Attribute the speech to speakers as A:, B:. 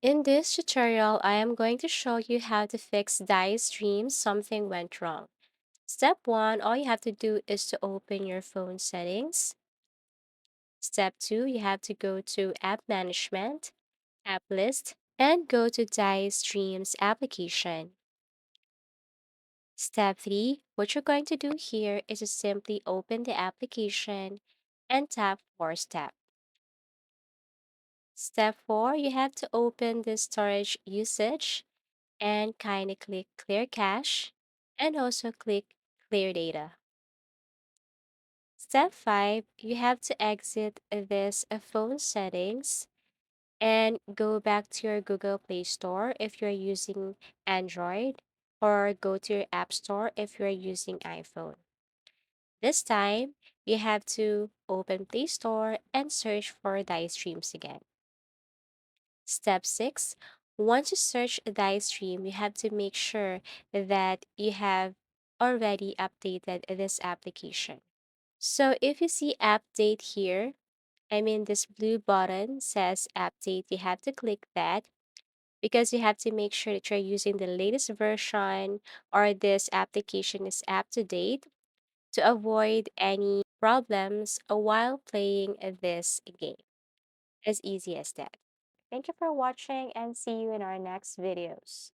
A: In this tutorial, I am going to show you how to fix DiceDreams something went wrong. Step 1, all you have to do is to open your phone settings. Step 2, you have to go to App Management, App List, and go to DiceDreams application. Step 3, what you're going to do here is to simply open the application and tap Force Step. Step 4, you have to open the storage usage and kindly click Clear Cache and also click Clear Data. Step 5, you have to exit this phone settings and go back to your Google Play Store if you're using Android, or go to your App Store if you're using iPhone. This time, you have to open Play Store and search for DiceDreams again. Step 6, once you search DiceDream, you have to make sure that you have already updated this application. So if you see update here, I mean this blue button says update, you have to click that because you have to make sure that you're using the latest version or this application is up to date to avoid any problems while playing this game. As easy as that. Thank you for watching and see you in our next videos.